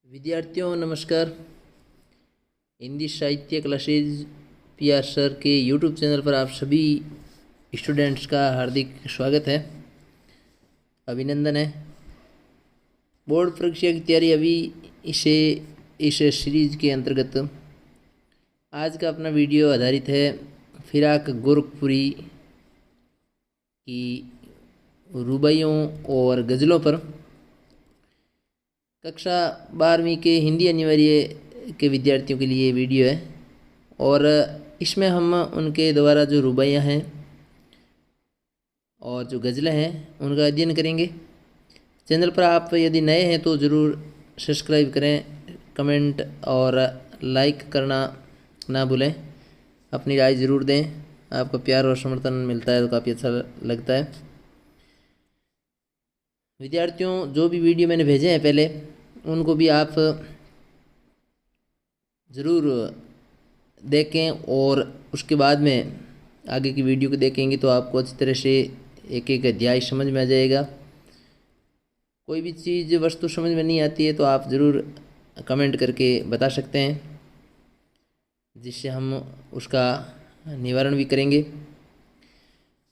विद्यार्थियों नमस्कार। हिंदी साहित्य क्लासेज पीआर सर के यूट्यूब चैनल पर आप सभी स्टूडेंट्स का हार्दिक स्वागत है, अभिनंदन है। बोर्ड परीक्षा की तैयारी अभी इस सीरीज के अंतर्गत आज का अपना वीडियो आधारित है फिराक गोरखपुरी की रुबाइयों और गज़लों पर। कक्षा 12वीं के हिंदी अनिवार्य के विद्यार्थियों के लिए वीडियो है और इसमें हम उनके द्वारा जो रुबाइयाँ हैं और जो गज़लें हैं उनका अध्ययन करेंगे। चैनल पर आप यदि नए हैं तो ज़रूर सब्सक्राइब करें, कमेंट और लाइक करना ना भूलें, अपनी राय ज़रूर दें। आपका प्यार और समर्थन मिलता है तो काफ़ी अच्छा लगता है। विद्यार्थियों, जो भी वीडियो मैंने भेजे हैं पहले उनको भी आप ज़रूर देखें और उसके बाद में आगे की वीडियो को देखेंगे तो आपको अच्छी तरह से एक एक अध्याय समझ में आ जाएगा। कोई भी चीज़ वस्तु समझ में नहीं आती है तो आप ज़रूर कमेंट करके बता सकते हैं, जिससे हम उसका निवारण भी करेंगे।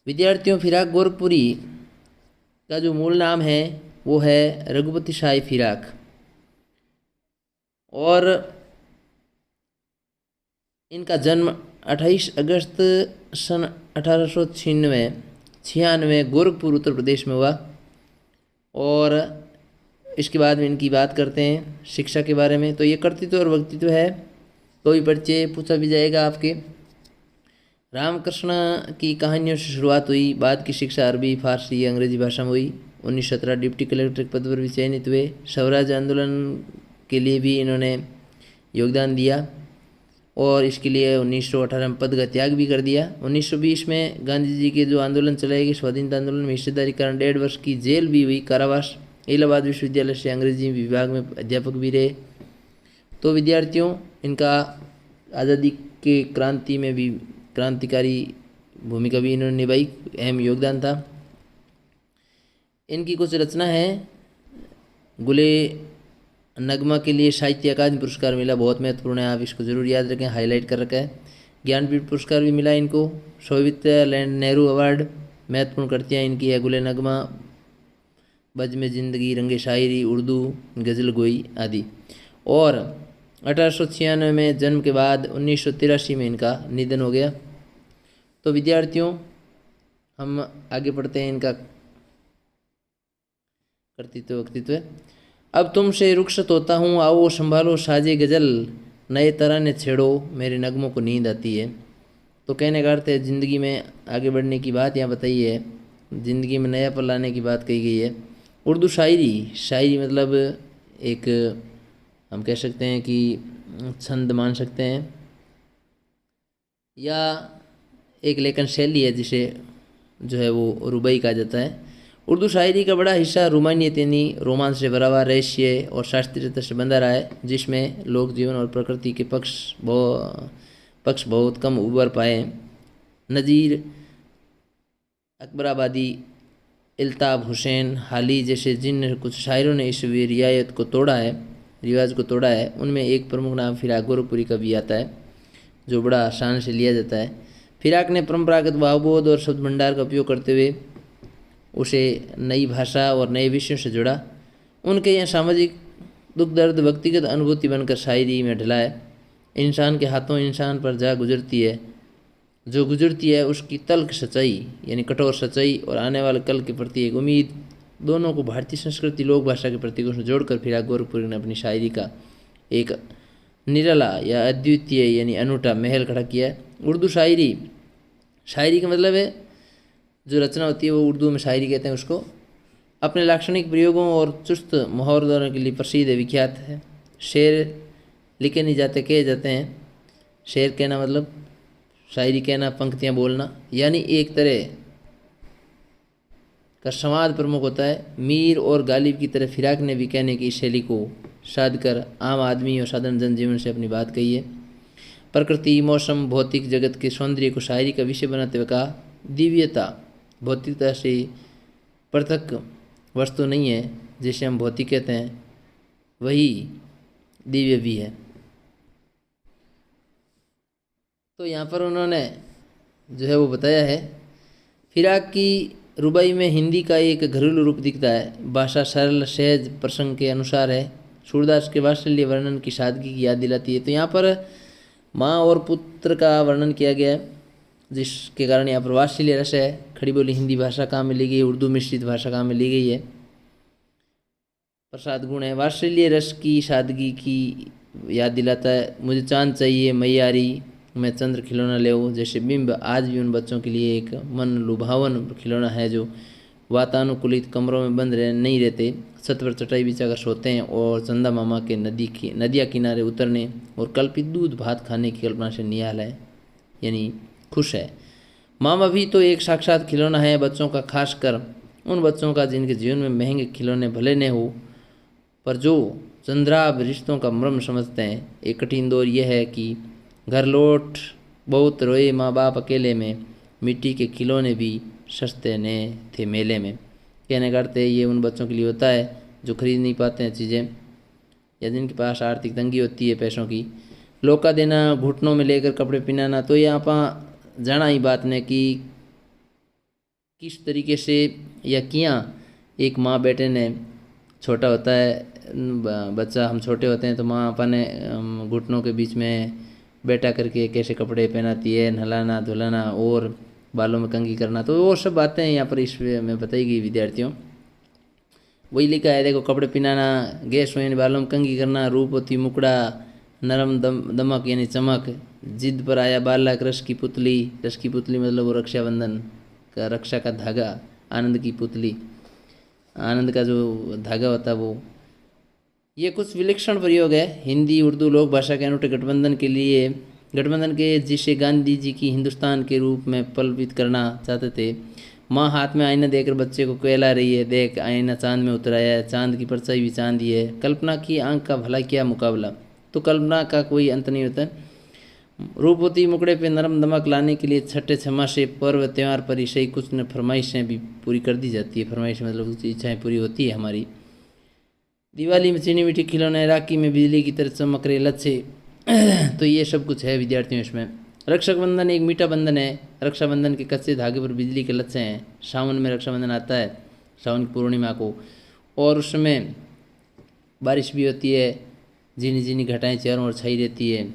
विद्यार्थियों, फिराक गोरखपुरी का जो मूल नाम है वो है रघुपति शाही फिराक और इनका जन्म 28 अगस्त सन 1896 गोरखपुर उत्तर प्रदेश में हुआ। और इसके बाद में इनकी बात करते हैं शिक्षा के बारे में। तो ये कर्तृत्व और वक्तृत्व है, कोई परिचय पूछा भी जाएगा आपके। रामकृष्ण की कहानियों से शुरुआत हुई, बाद की शिक्षा अरबी, फारसी, अंग्रेजी भाषा में हुई। 1917 डिप्टी कलेक्टर के पद पर भी चयनित हुए। स्वराज आंदोलन के लिए भी इन्होंने योगदान दिया और इसके लिए 1918 में पद का त्याग भी कर दिया। 1920 में गांधी जी के जो आंदोलन चलाए गए स्वाधीनता आंदोलन में हिस्सेदारी कारण 1.5 वर्ष की जेल भी हुई, कारावास। इलाहाबाद विश्वविद्यालय से अंग्रेजी विभाग में अध्यापक भी रहे। तो विद्यार्थियों, इनका आज़ादी के क्रांति में भी क्रांतिकारी भूमिका भी इन्होंने निभाई, अहम योगदान था। इनकी कुछ रचना है। गुले नगमा के लिए साहित्य अकादमी पुरस्कार मिला, बहुत महत्वपूर्ण है, आप इसको जरूर याद रखें, हाईलाइट कर रखा है। ज्ञानपीठ पुरस्कार भी मिला इनको। सोवियत नेहरू अवार्ड, महत्वपूर्ण कृतियाँ इनकी है गुले नगमा, बज़ में ज़िंदगी, रंगे शायरी, उर्दू, गज़ल गोई आदि। और 1896 में जन्म के बाद 1983 में इनका निधन हो गया। तो विद्यार्थियों, हम आगे पढ़ते हैं इनका कर्तृत्व वक्तृत्व। अब तुमसे रुखसत होता हूँ, आओ संभालो साजे गज़ल, नए तराने छेड़ो, मेरे नगमों को नींद आती है। तो कहने का अर्थ है ज़िंदगी में आगे बढ़ने की बात यहाँ बताई है, ज़िंदगी में नया पल लाने की बात कही गई है। उर्दू शायरी मतलब एक हम कह सकते हैं कि छंद मान सकते हैं या एक लेखन शैली है जिसे जो है वो रुबाई कहा जाता है। उर्दू शायरी का बड़ा हिस्सा रोमानियत यानी रोमांस से भरा हुआ, रहस्य और शास्त्रीयता से बंधा रहा है, जिसमें लोक जीवन और प्रकृति के पक्ष बहुत कम उभर पाए। नज़ीर अकबराबादी, इल्ताब हुसैन हाली जैसे जिन कुछ शायरों ने इस रिवाज को तोड़ा है, उनमें एक प्रमुख नाम फिराक गोरखपुरी का भी आता है, जो बड़ा शान से लिया जाता है। फिराक ने परंपरागत भावबोध और शब्द भंडार का उपयोग करते हुए उसे नई भाषा और नए विषयों से जुड़ा। उनके यहाँ सामाजिक दुख दर्द व्यक्तिगत अनुभूति बनकर शायरी में ढला है। इंसान के हाथों इंसान पर जो गुजरती है उसकी तल्ख सच्चाई यानी कठोर सच्चाई और आने वाले कल के प्रति एक उम्मीद, दोनों को भारतीय संस्कृति लोक भाषा के प्रतीकों से जोड़कर फिराक गोरखपुरी ने अपनी शायरी का एक निराला या अद्वितीय यानी अनूठा महल खड़ा किया है। उर्दू शायरी का मतलब है जो रचना होती है वो उर्दू में शायरी कहते हैं उसको। अपने लाक्षणिक प्रयोगों और चुस्त मुहावरों के लिए प्रसिद्ध है, विख्यात है। शेर लिखे नहीं जाते, कहे जाते हैं। शेर कहना मतलब शायरी कहना, पंक्तियाँ बोलना, यानी एक तरह का संवाद प्रमुख होता है। मीर और गालिब की तरह फिराक ने भी कहने की शैली को साध कर आम आदमी और साधारण जनजीवन से अपनी बात कही है। प्रकृति, मौसम, भौतिक जगत के सौंदर्य को शायरी का विषय बनाते हुए कहा, दिव्यता भौतिकता से पृथक वस्तु नहीं है जिसे हम भौतिक कहते हैं, वही दिव्य भी है। तो यहाँ पर उन्होंने जो है वो बताया है, फिराक की रुबाई में हिंदी का एक घरेलू रूप दिखता है। भाषा सरल सहज प्रसंग के अनुसार है। सूरदास के वात्सल्य वर्णन की सादगी की याद दिलाती है। तो यहाँ पर माँ और पुत्र का वर्णन किया गया है, जिसके कारण यहाँ पर वात्सल्य रस है। खड़ी बोली हिंदी भाषा काम में ली गई है, उर्दू मिश्रित भाषा काम में ली गई है। प्रसाद गुण है, वात्सल्य रस की सादगी की याद दिलाता है। मुझे चांद चाहिए मैयारी, मैं चंद्र खिलौना ले आओ, जैसे बिंब आज भी उन बच्चों के लिए एक मन लुभावन खिलौना है जो वातानुकूलित कमरों में बंद नहीं रहते, छत पर चटाई बिछाकर सोते हैं और चंदा मामा के नदिया किनारे उतरने और कल्पित दूध भात खाने की कल्पना से निहाल है, यानी खुश है। मामा भी तो एक साक्षात खिलौना है बच्चों का, खासकर उन बच्चों का जिनके जीवन में महंगे खिलौने भले न हो पर जो चंद्राभ रिश्तों का मर्म समझते हैं। एक कठिन दौर यह है कि घर लौट बहुत रोए माँ बाप अकेले में, मिट्टी के खिलौने भी सस्ते ने थे मेले में। कहने का अर्थ है ये उन बच्चों के लिए होता है जो खरीद नहीं पाते हैं चीज़ें, या जिनके पास आर्थिक तंगी होती है पैसों की। लोका देना, घुटनों में लेकर कपड़े पहनाना। तो ये आप जाना ही बात ने कि किस तरीके से या किया एक माँ बेटे ने, छोटा होता है बच्चा, हम छोटे होते हैं तो माँ अपने घुटनों के बीच में बैठा करके कैसे कपड़े पहनाती है, नहलाना धुलाना और बालों में कंघी करना। तो वो सब बातें यहाँ पर इस में बताई गई विद्यार्थियों। वही लिखा है, देखो, कपड़े पहनाना, गैस यानी बालों में कंघी करना, रूपवती मुकड़ा, नरम दमक यानी चमक, जिद पर आया बालक, रस की पुतली। रस की पुतली मतलब वो रक्षाबंधन का, रक्षा का धागा, आनंद की पुतली, आनंद का जो धागा होता है वो। ये कुछ विलक्षण प्रयोग है हिंदी उर्दू लोक भाषा के अनूठे गठबंधन के जिसे गांधी जी की हिंदुस्तान के रूप में पलवित करना चाहते थे। माँ हाथ में आईना देकर बच्चे को कहला रही है, देख आईना चांद में उतराया है, चांद की परछाई भी चांद ही है। कल्पना की आंख का भला क्या मुकाबला। तो कल्पना का कोई अंत नहीं होता। रूपवती मुकड़े पे नरम दमक लाने के लिए छठे छमा से पर्व त्यौहार पर ही सही कुछ न फरमाइशें भी पूरी कर दी जाती है। फरमाइश मतलब कुछ इच्छाएँ पूरी होती है हमारी। दिवाली में चीनी मीठी खिलौने, राखी में बिजली की तरह चमक रहे लच्छे। तो ये सब कुछ है विद्यार्थियों इसमें। रक्षाबंधन एक मीठा बंधन है। रक्षाबंधन के कच्चे धागे पर बिजली के लच्छे हैं। सावन में रक्षाबंधन आता है, सावन की पूर्णिमा को, और उसमें बारिश भी होती है, झीनी झीनी घटाएं चारों ओर छाई रहती है।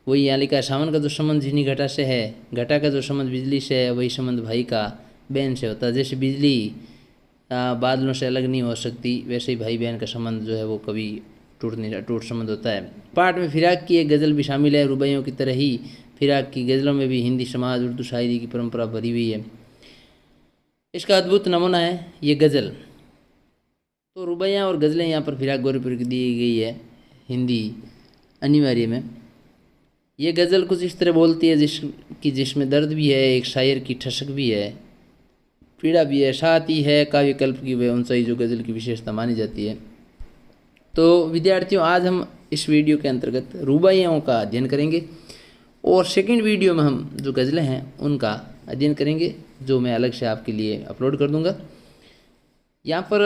वही यहाँ लिखा है, सावन का जो संबंध झीनी घटा से है, घटा का जो संबंध बिजली से है, वही संबंध भाई का बहन से होता है। जैसे बिजली बादलों से अलग नहीं हो सकती, वैसे ही भाई बहन का संबंध जो है वो कभी टूट संबंध होता है। पाठ में फिराक की एक गज़ल भी शामिल है। रुबाइयों की तरह ही फिराक की गज़लों में भी हिंदी समाज उर्दू शायरी की परंपरा भरी हुई है। इसका अद्भुत नमूना है ये गज़ल। तो रुबाइयाँ और गज़लें यहाँ पर फिराक गोरखपुरी की दी गई है हिंदी अनिवार्य में। ये गज़ल कुछ इस तरह बोलती है जिसमें दर्द भी है, एक शायर की ठसक भी है, पीड़ा भी है, साथ ही है काव्य कल्प की वह ऊंचाई जो गज़ल की विशेषता मानी जाती है। तो विद्यार्थियों, आज हम इस वीडियो के अंतर्गत रुबाइयों का अध्ययन करेंगे और सेकंड वीडियो में हम जो गज़लें हैं उनका अध्ययन करेंगे, जो मैं अलग से आपके लिए अपलोड कर दूंगा। यहाँ पर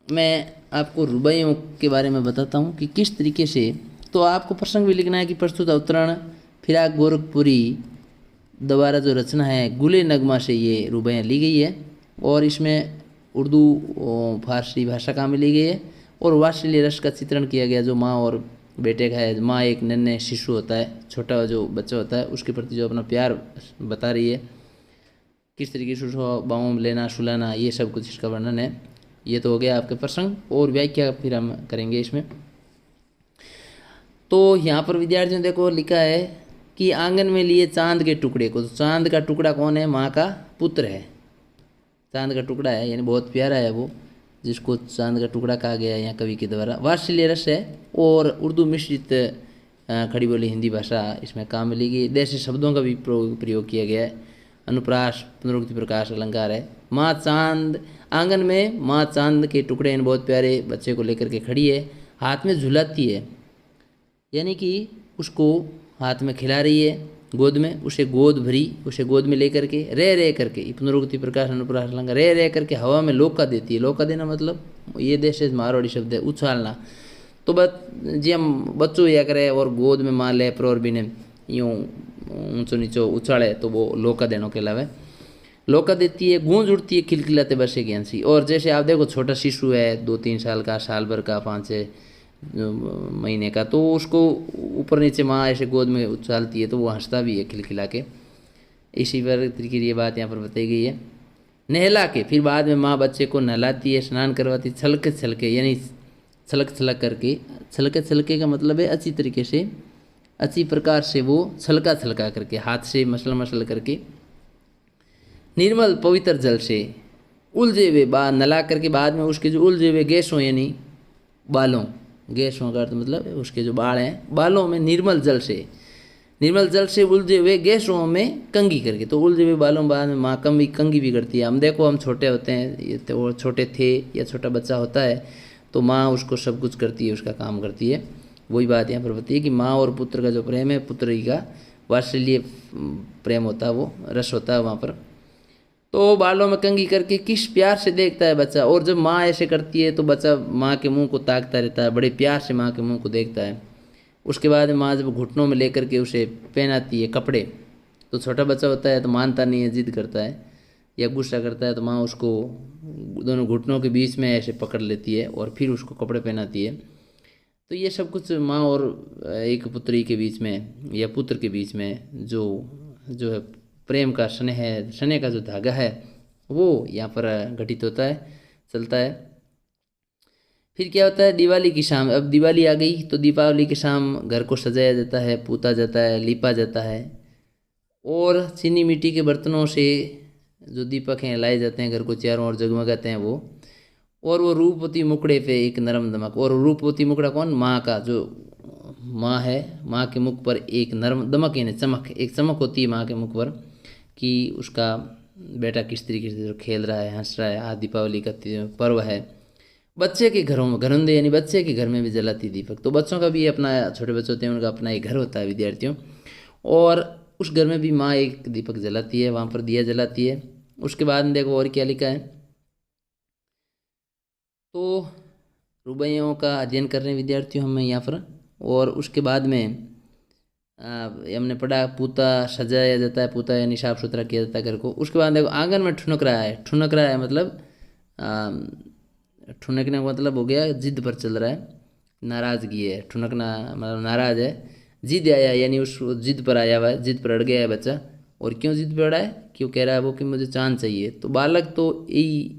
मैं आपको रुबाइयों के बारे में बताता हूँ कि किस तरीके से। तो आपको प्रसंग भी लिखना है कि प्रस्तुत अवतरण फिराक गोरखपुरी दोबारा जो रचना है गुले नगमा से ये रुबाइयाँ ली गई है, और इसमें उर्दू फारसी भाषा का में ली गई है, और वात्सल्य रस का चित्रण किया गया जो माँ और बेटे का है। माँ एक नन्हे शिशु होता है, छोटा जो बच्चा होता है, उसके प्रति जो अपना प्यार बता रही है, किस तरीके से उसको बाहों में लेना सुलाना, ये सब कुछ इसका वर्णन है। ये तो हो गया आपके प्रसंग, और व्याख्या फिर हम करेंगे इसमें। तो यहाँ पर विद्यार्थियों देखो लिखा है कि आंगन में लिए चांद के टुकड़े को। तो चांद का टुकड़ा कौन है? माँ का पुत्र है, चांद का टुकड़ा है, यानी बहुत प्यारा है वो, जिसको चांद का टुकड़ा कहा गया है यहाँ कवि के द्वारा। वात्सल्य रस है और उर्दू मिश्रित खड़ी बोली हिंदी भाषा इसमें काम में ली गई। देशी शब्दों का भी प्रयोग किया गया है। अनुप्रास, पुनरुक्ति, प्रकाश, अलंकार है। माँ चांद, आंगन में माँ चांद के टुकड़े इन बहुत प्यारे बच्चे को लेकर के खड़ी है, हाथ में झुलाती है, यानी कि उसको हाथ में खिला रही है, गोद में, उसे गोद भरी, उसे गोद में लेकर के रह करके, पुनरुक्ति, प्रकाश, अनुप्रास, अलंकार, रह करके हवा में लोका देती है। लोका देना मतलब ये देश मारवाड़ी शब्द है, उछालना। तो जी हम बच्चों या करे और गोद में माँ ले पर और भी ने यूँ ऊंचो नीचो उछाले तो वो लोका देनो कहलावे। लोका देती है, गूंज उठती है खिलखिलाते वर्षे की हंसी। और जैसे आप देखो छोटा शिशु है 2-3 साल का, साल भर का, 5-6 महीने का, तो उसको ऊपर नीचे माँ ऐसे गोद में उछालती है तो वो हंसता भी है खिलखिला के। इसी तरीके की ये बात यहाँ पर बताई गई है। नहला के फिर बाद में माँ बच्चे को नहलाती है, स्नान करवाती, छलके छलके यानी छलक छलक करके। छलके छलके का मतलब है अच्छी तरीके से, अच्छी प्रकार से वो छलका छलका करके, हाथ से मसल मसल करके, निर्मल पवित्र जल से उलझे हुए बाल नला करके बाद में उसके जो उलझे हुए गैसों यानी बालों, गैसों का अर्थ मतलब उसके जो बाल हैं बालों में निर्मल जल से उलझे हुए गैसों में कंघी करके। तो उलझे हुए बालों बाद में माँ कंघी भी करती है। हम देखो हम छोटे होते हैं तो छोटे थे या छोटा बच्चा होता है तो माँ उसको सब कुछ करती है, उसका काम करती है। वही बात यहाँ पर बताती है कि माँ और पुत्र का जो प्रेम है, पुत्र ही का वात्सल्य प्रेम होता है, वो रस होता है वहाँ पर। तो बालों में कंघी करके किस प्यार से देखता है बच्चा। और जब माँ ऐसे करती है तो बच्चा माँ के मुंह को ताकता रहता है, बड़े प्यार से माँ के मुंह को देखता है। उसके बाद माँ जब घुटनों में लेकर के उसे पहनाती है कपड़े, तो छोटा बच्चा होता है तो मानता नहीं है, जिद करता है या गुस्सा करता है, तो माँ उसको दोनों घुटनों के बीच में ऐसे पकड़ लेती है और फिर उसको कपड़े पहनाती है। तो ये सब कुछ माँ और एक पुत्री के बीच में या पुत्र के बीच में जो है प्रेम का स्नेह का जो धागा है वो यहाँ पर घटित होता है, चलता है। फिर क्या होता है, दिवाली की शाम। अब दिवाली आ गई तो दीपावली की शाम घर को सजाया जाता है, पूता जाता है, लीपा जाता है और चीनी मिट्टी के बर्तनों से जो दीपक हैं लाए जाते हैं, घर को चारों ओर जगमगाते हैं वो। और वो रूपवती मुखड़े पे एक नरम दमक। और रूपवती मुखड़ा कौन, माँ का जो माँ है, माँ के मुख पर एक नरम दमक यानी चमक, एक चमक होती है माँ के मुख पर कि उसका बेटा किस तरीके से जो खेल रहा है, हंस रहा है। आज दीपावली का पर्व है। बच्चे के घरों में घरौंदे यानी बच्चे के घर में भी जलाती दीपक। तो बच्चों का भी अपना, छोटे बच्चे होते हैं उनका अपना एक घर होता है विद्यार्थियों, और उस घर में भी माँ एक दीपक जलाती है, वहाँ पर दिया जलाती है। उसके बाद में देखो और क्या लिखा है, तो रुबाइयों का अध्ययन कर रहे हैं विद्यार्थियों हम यहाँ पर। और उसके बाद में हमने पढ़ा पूता सजाया जाता है, पूता यानी साफ सुथरा किया जाता है घर को। उसके बाद देखो आंगन में ठुनक रहा है। ठुनक रहा है मतलब ठुनकने का मतलब हो गया जिद पर चल रहा है, नाराज़गी है। ठुनकना मतलब नाराज़ है, जिद आया यानी उस जिद पर आया हुआ है, जिद पर अड़ गया है बच्चा। और क्यों जिद पर अड़ा है, क्यों कह रहा है वो कि मुझे चांद चाहिए। तो बालक तो यही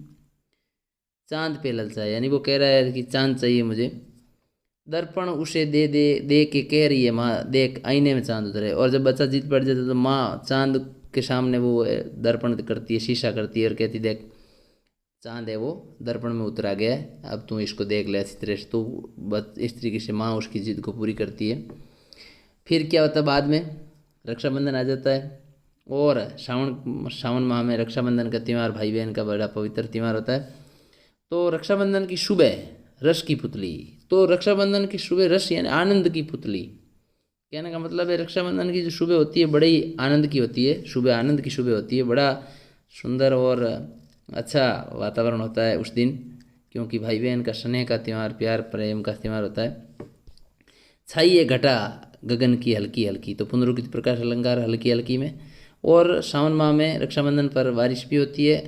चांद पे ललचा है, यानी वो कह रहा है कि चांद चाहिए मुझे। दर्पण उसे दे के कह रही है माँ, देख आईने में चांद उतरे। और जब बच्चा जिद पड़ जाता है तो माँ चांद के सामने वो दर्पण करती है, शीशा करती है और कहती देख चांद है वो दर्पण में उतरा गया है, अब तू इसको देख ले अच्छी तरह से। तो बस इस तरीके से माँ उसकी जिद को पूरी करती है। फिर क्या होता है, बाद में रक्षाबंधन आ जाता है। और सावन माह में रक्षाबंधन का त्यौहार भाई बहन का बड़ा पवित्र त्यौहार होता है। तो रक्षाबंधन की सुबह रस की पुतली। तो रक्षाबंधन की सुबह रस यानी आनंद की पुतली, कहने का मतलब है रक्षाबंधन की जो सुबह होती है बड़ी आनंद की होती है, सुबह आनंद की सुबह होती है। बड़ा सुंदर और अच्छा वातावरण होता है उस दिन, क्योंकि भाई बहन का स्नेह का त्यौहार, प्यार प्रेम का त्यौहार होता है। छाइए घटा गगन की हल्की हल्की, तो पुनरुक्ति प्रकाश अलंकार हल्की हल्की में। और सावन माह में रक्षाबंधन पर बारिश भी होती है,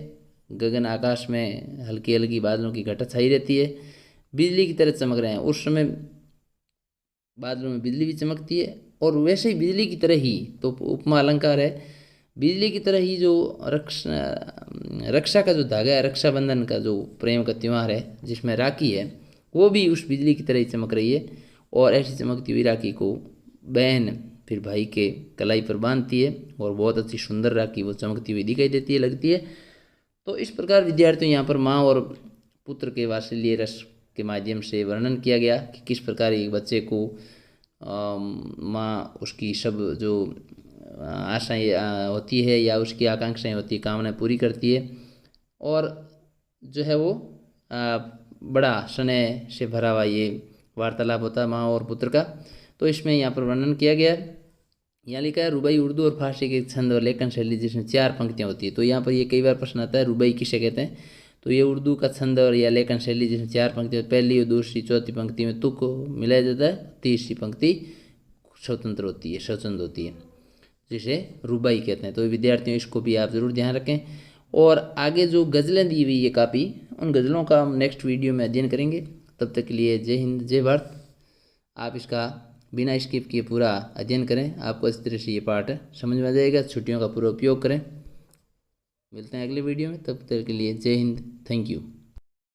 गगन आकाश में हल्की हल्की बादलों की घटा छाई रहती है, बिजली की तरह चमक रहे हैं। उस समय बादलों में बिजली भी चमकती है। और वैसे ही बिजली की तरह ही, तो उपमा अलंकार है, बिजली की तरह ही जो रक्षा का जो धागा है, रक्षाबंधन का जो प्रेम का त्यौहार है जिसमें राखी है, वो भी उस बिजली की तरह ही चमक रही है। और ऐसी चमकती हुई राखी को बहन फिर भाई के कलाई पर बांधती है और बहुत अच्छी सुंदर राखी वो चमकती हुई दिखाई देती है, लगती है। तो इस प्रकार विद्यार्थियों यहाँ पर माँ और पुत्र के वात्सल्य रस के माध्यम से वर्णन किया गया कि किस प्रकार एक बच्चे को माँ उसकी सब जो आशाएं होती है या उसकी आकांक्षाएं होती है, कामनाएं पूरी करती है। और जो है वो बड़ा स्नेह से भरा हुआ ये वार्तालाप होता है माँ और पुत्र का। तो इसमें यहाँ पर वर्णन किया गया है। यहाँ लिखा है रुबाई उर्दू और फारसी के छंद और लेखन शैली जिसमें 4 पंक्तियाँ होती है। तो यहाँ पर ये कई बार प्रश्न आता है रुबाई किसे कहते हैं। तो ये उर्दू का छंद और या लेखन शैली जिसमें 4 पंक्तियाँ, पहली और दूसरी चौथी पंक्ति में तुक मिलाया जाता है, तीसरी पंक्ति स्वतंत्र होती है, स्वच्छंद होती है, जिसे रुबाई कहते हैं। तो विद्यार्थियों इसको भी आप ज़रूर ध्यान रखें। और आगे जो गज़लें दी हुई है काफ़ी, उन गज़लों का हम नेक्स्ट वीडियो में अध्ययन करेंगे। तब तक के लिए जय हिंद, जय भारत। आप इसका बिना स्किप किए पूरा अध्ययन करें, आपको इस तरह से ये पाठ समझ में आ जाएगा। छुट्टियों का पूरा उपयोग करें। मिलते हैं अगले वीडियो में, तब तक के लिए जय हिंद, थैंक यू।